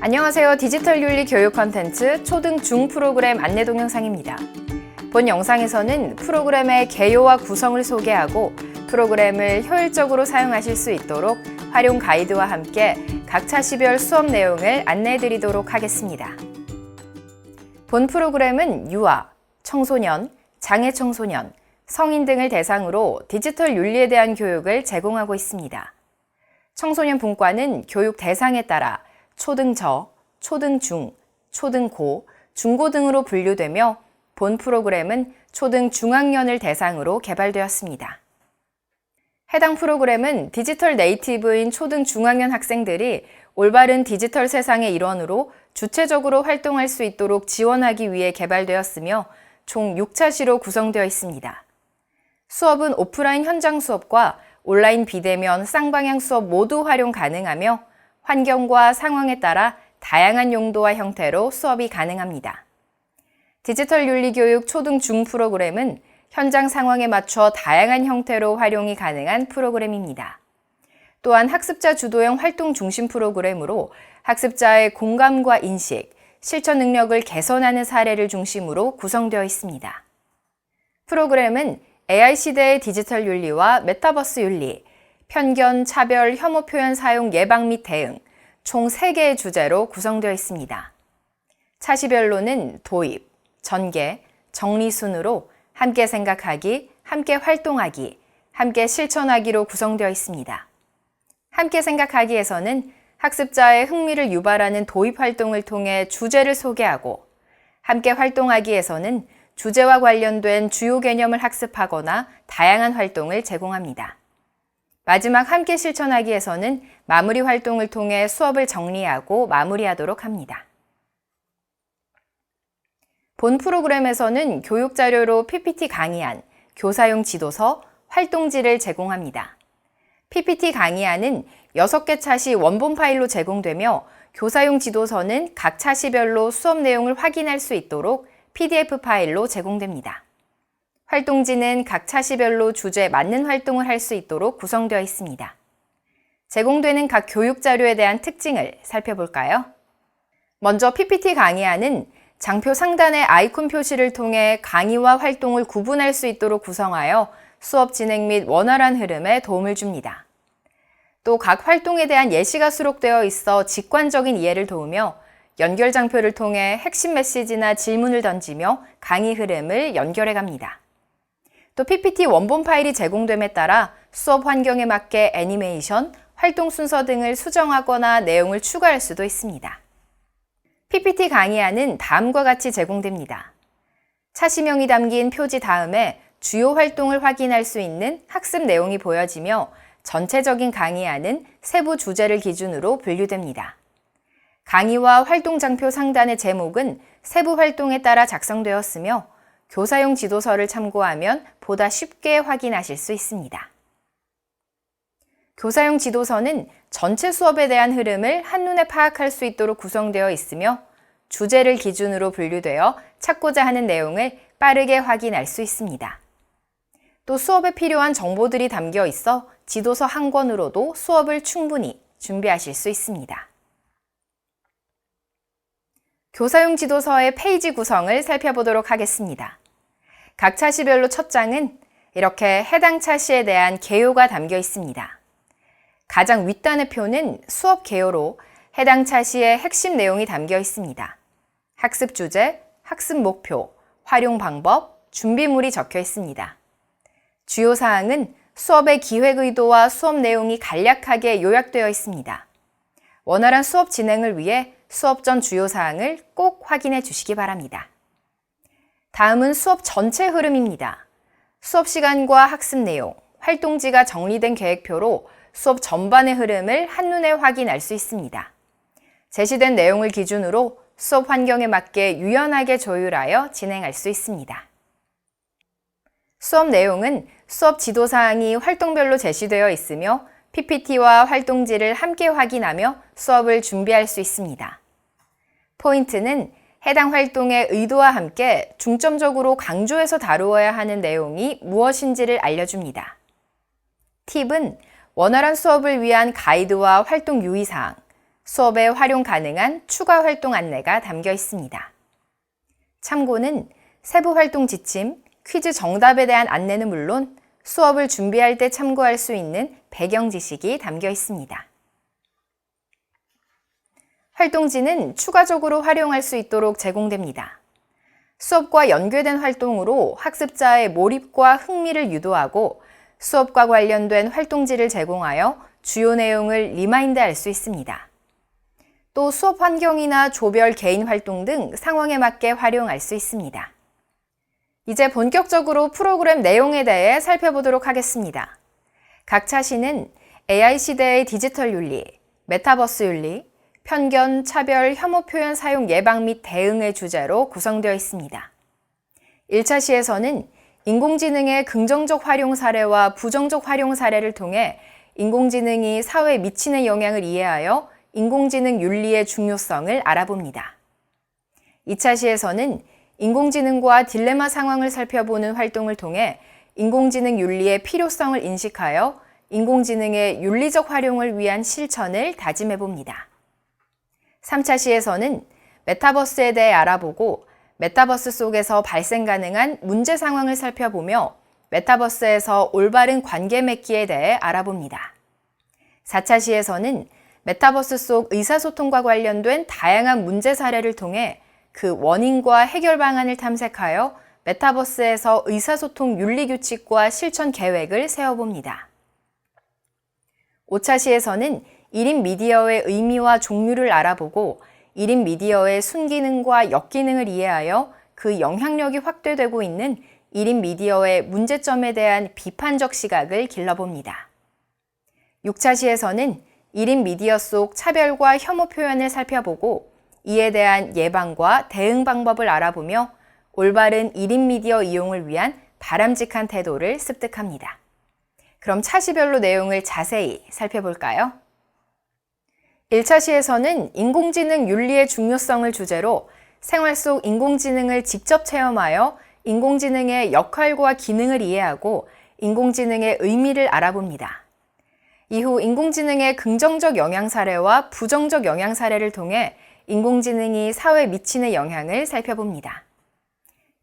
안녕하세요. 디지털 윤리 교육 콘텐츠 초등 중 프로그램 안내 동영상입니다. 본 영상에서는 프로그램의 개요와 구성을 소개하고 프로그램을 효율적으로 사용하실 수 있도록 활용 가이드와 함께 각 차시별 수업 내용을 안내해 드리도록 하겠습니다. 본 프로그램은 유아, 청소년, 장애 청소년, 성인 등을 대상으로 디지털 윤리에 대한 교육을 제공하고 있습니다. 청소년 분과는 교육 대상에 따라 초등저, 초등중, 초등고, 중고 등으로 분류되며 본 프로그램은 초등 중학년을 대상으로 개발되었습니다. 해당 프로그램은 디지털 네이티브인 초등 중학년 학생들이 올바른 디지털 세상의 일원으로 주체적으로 활동할 수 있도록 지원하기 위해 개발되었으며 총 6차시로 구성되어 있습니다. 수업은 오프라인 현장 수업과 온라인 비대면 쌍방향 수업 모두 활용 가능하며 환경과 상황에 따라 다양한 용도와 형태로 수업이 가능합니다. 디지털 윤리교육 초등 중 프로그램은 현장 상황에 맞춰 다양한 형태로 활용이 가능한 프로그램입니다. 또한 학습자 주도형 활동 중심 프로그램으로 학습자의 공감과 인식, 실천 능력을 개선하는 사례를 중심으로 구성되어 있습니다. 프로그램은 AI 시대의 디지털 윤리와 메타버스 윤리, 편견, 차별, 혐오 표현 사용 예방 및 대응, 총 3개의 주제로 구성되어 있습니다. 차시별로는 도입, 전개, 정리 순으로 함께 생각하기, 함께 활동하기, 함께 실천하기로 구성되어 있습니다. 함께 생각하기에서는 학습자의 흥미를 유발하는 도입 활동을 통해 주제를 소개하고, 함께 활동하기에서는 주제와 관련된 주요 개념을 학습하거나 다양한 활동을 제공합니다. 마지막 함께 실천하기에서는 마무리 활동을 통해 수업을 정리하고 마무리하도록 합니다. 본 프로그램에서는 교육 자료로 PPT 강의안, 교사용 지도서, 활동지를 제공합니다. PPT 강의안은 6개 차시 원본 파일로 제공되며 교사용 지도서는 각 차시별로 수업 내용을 확인할 수 있도록 PDF 파일로 제공됩니다. 활동지는 각 차시별로 주제에 맞는 활동을 할 수 있도록 구성되어 있습니다. 제공되는 각 교육 자료에 대한 특징을 살펴볼까요? 먼저 PPT 강의안은 장표 상단의 아이콘 표시를 통해 강의와 활동을 구분할 수 있도록 구성하여 수업 진행 및 원활한 흐름에 도움을 줍니다. 또 각 활동에 대한 예시가 수록되어 있어 직관적인 이해를 도우며 연결 장표를 통해 핵심 메시지나 질문을 던지며 강의 흐름을 연결해 갑니다. 또 PPT 원본 파일이 제공됨에 따라 수업 환경에 맞게 애니메이션, 활동 순서 등을 수정하거나 내용을 추가할 수도 있습니다. PPT 강의안은 다음과 같이 제공됩니다. 차시명이 담긴 표지 다음에 주요 활동을 확인할 수 있는 학습 내용이 보여지며 전체적인 강의안은 세부 주제를 기준으로 분류됩니다. 강의와 활동 장표 상단의 제목은 세부 활동에 따라 작성되었으며 교사용 지도서를 참고하면 보다 쉽게 확인하실 수 있습니다. 교사용 지도서는 전체 수업에 대한 흐름을 한눈에 파악할 수 있도록 구성되어 있으며 주제를 기준으로 분류되어 찾고자 하는 내용을 빠르게 확인할 수 있습니다. 또 수업에 필요한 정보들이 담겨 있어 지도서 한 권으로도 수업을 충분히 준비하실 수 있습니다. 교사용 지도서의 페이지 구성을 살펴보도록 하겠습니다. 각 차시별로 첫 장은 이렇게 해당 차시에 대한 개요가 담겨 있습니다. 가장 윗단의 표는 수업 개요로 해당 차시의 핵심 내용이 담겨 있습니다. 학습 주제, 학습 목표, 활용 방법, 준비물이 적혀 있습니다. 주요 사항은 수업의 기획 의도와 수업 내용이 간략하게 요약되어 있습니다. 원활한 수업 진행을 위해 수업 전 주요 사항을 꼭 확인해 주시기 바랍니다. 다음은 수업 전체 흐름입니다. 수업 시간과 학습 내용, 활동지가 정리된 계획표로 수업 전반의 흐름을 한눈에 확인할 수 있습니다. 제시된 내용을 기준으로 수업 환경에 맞게 유연하게 조율하여 진행할 수 있습니다. 수업 내용은 수업 지도사항이 활동별로 제시되어 있으며 PPT와 활동지를 함께 확인하며 수업을 준비할 수 있습니다. 포인트는 해당 활동의 의도와 함께 중점적으로 강조해서 다루어야 하는 내용이 무엇인지를 알려줍니다. 팁은 원활한 수업을 위한 가이드와 활동 유의사항, 수업에 활용 가능한 추가 활동 안내가 담겨 있습니다. 참고는 세부 활동 지침, 퀴즈 정답에 대한 안내는 물론 수업을 준비할 때 참고할 수 있는 배경 지식이 담겨 있습니다. 활동지는 추가적으로 활용할 수 있도록 제공됩니다. 수업과 연계된 활동으로 학습자의 몰입과 흥미를 유도하고 수업과 관련된 활동지를 제공하여 주요 내용을 리마인드할 수 있습니다. 또 수업 환경이나 조별 개인 활동 등 상황에 맞게 활용할 수 있습니다. 이제 본격적으로 프로그램 내용에 대해 살펴보도록 하겠습니다. 각 차시는 AI 시대의 디지털 윤리, 메타버스 윤리, 편견, 차별, 혐오 표현 사용 예방 및 대응의 주제로 구성되어 있습니다. 1차 시에서는 인공지능의 긍정적 활용 사례와 부정적 활용 사례를 통해 인공지능이 사회에 미치는 영향을 이해하여 인공지능 윤리의 중요성을 알아봅니다. 2차 시에서는 인공지능과 딜레마 상황을 살펴보는 활동을 통해 인공지능 윤리의 필요성을 인식하여 인공지능의 윤리적 활용을 위한 실천을 다짐해 봅니다. 3차 시에서는 메타버스에 대해 알아보고 메타버스 속에서 발생 가능한 문제 상황을 살펴보며 메타버스에서 올바른 관계 맺기에 대해 알아봅니다. 4차 시에서는 메타버스 속 의사소통과 관련된 다양한 문제 사례를 통해 그 원인과 해결 방안을 탐색하여 메타버스에서 의사소통 윤리규칙과 실천 계획을 세워봅니다. 5차 시에서는 1인 미디어의 의미와 종류를 알아보고 1인 미디어의 순기능과 역기능을 이해하여 그 영향력이 확대되고 있는 1인 미디어의 문제점에 대한 비판적 시각을 길러봅니다. 6차 시에서는 1인 미디어 속 차별과 혐오 표현을 살펴보고 이에 대한 예방과 대응 방법을 알아보며 올바른 1인 미디어 이용을 위한 바람직한 태도를 습득합니다. 그럼 차시별로 내용을 자세히 살펴볼까요? 1차 시에서는 인공지능 윤리의 중요성을 주제로 생활 속 인공지능을 직접 체험하여 인공지능의 역할과 기능을 이해하고 인공지능의 의미를 알아봅니다. 이후 인공지능의 긍정적 영향 사례와 부정적 영향 사례를 통해 인공지능이 사회에 미치는 영향을 살펴봅니다.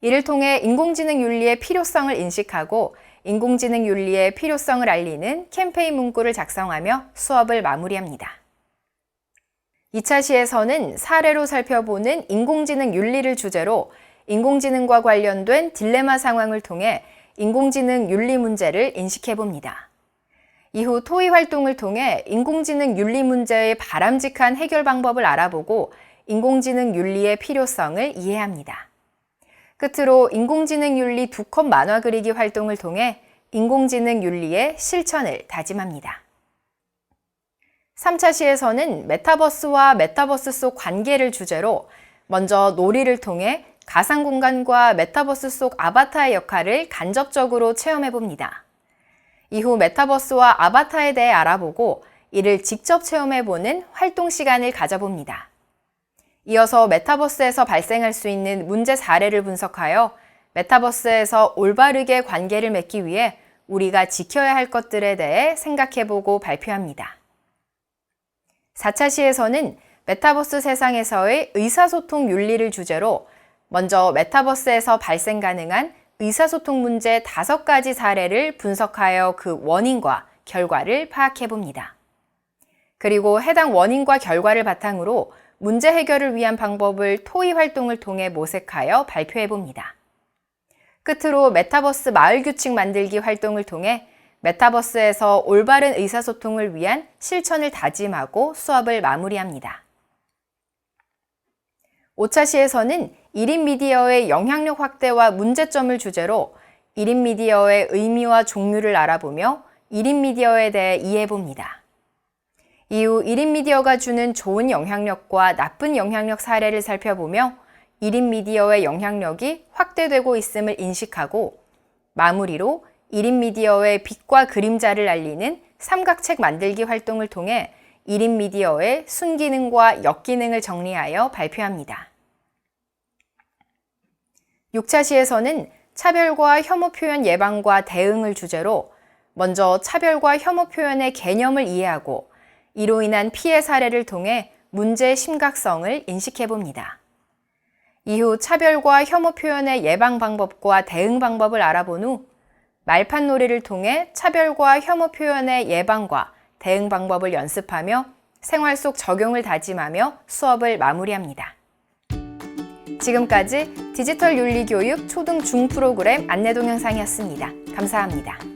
이를 통해 인공지능 윤리의 필요성을 인식하고 인공지능 윤리의 필요성을 알리는 캠페인 문구를 작성하며 수업을 마무리합니다. 2차 시에서는 사례로 살펴보는 인공지능 윤리를 주제로 인공지능과 관련된 딜레마 상황을 통해 인공지능 윤리 문제를 인식해 봅니다. 이후 토의 활동을 통해 인공지능 윤리 문제의 바람직한 해결 방법을 알아보고 인공지능 윤리의 필요성을 이해합니다. 끝으로 인공지능 윤리 2컷 만화 그리기 활동을 통해 인공지능 윤리의 실천을 다짐합니다. 3차 시에서는 메타버스와 메타버스 속 관계를 주제로 먼저 놀이를 통해 가상 공간과 메타버스 속 아바타의 역할을 간접적으로 체험해 봅니다. 이후 메타버스와 아바타에 대해 알아보고 이를 직접 체험해보는 활동 시간을 가져봅니다. 이어서 메타버스에서 발생할 수 있는 문제 사례를 분석하여 메타버스에서 올바르게 관계를 맺기 위해 우리가 지켜야 할 것들에 대해 생각해보고 발표합니다. 4차 시에서는 메타버스 세상에서의 의사소통 윤리를 주제로 먼저 메타버스에서 발생 가능한 의사소통 문제 5가지 사례를 분석하여 그 원인과 결과를 파악해 봅니다. 그리고 해당 원인과 결과를 바탕으로 문제 해결을 위한 방법을 토의 활동을 통해 모색하여 발표해 봅니다. 끝으로 메타버스 마을 규칙 만들기 활동을 통해 메타버스에서 올바른 의사소통을 위한 실천을 다짐하고 수업을 마무리합니다. 5차 시에서는 1인 미디어의 영향력 확대와 문제점을 주제로 1인 미디어의 의미와 종류를 알아보며 1인 미디어에 대해 이해해봅니다. 이후 1인 미디어가 주는 좋은 영향력과 나쁜 영향력 사례를 살펴보며 1인 미디어의 영향력이 확대되고 있음을 인식하고 마무리로 1인 미디어의 빛과 그림자를 알리는 삼각책 만들기 활동을 통해 1인 미디어의 순기능과 역기능을 정리하여 발표합니다. 6차 시에서는 차별과 혐오 표현 예방과 대응을 주제로 먼저 차별과 혐오 표현의 개념을 이해하고 이로 인한 피해 사례를 통해 문제의 심각성을 인식해봅니다. 이후 차별과 혐오 표현의 예방 방법과 대응 방법을 알아본 후 말판놀이를 통해 차별과 혐오 표현의 예방과 대응 방법을 연습하며 생활 속 적용을 다짐하며 수업을 마무리합니다. 지금까지 디지털 윤리 교육 초등 중 프로그램 안내 동영상이었습니다. 감사합니다.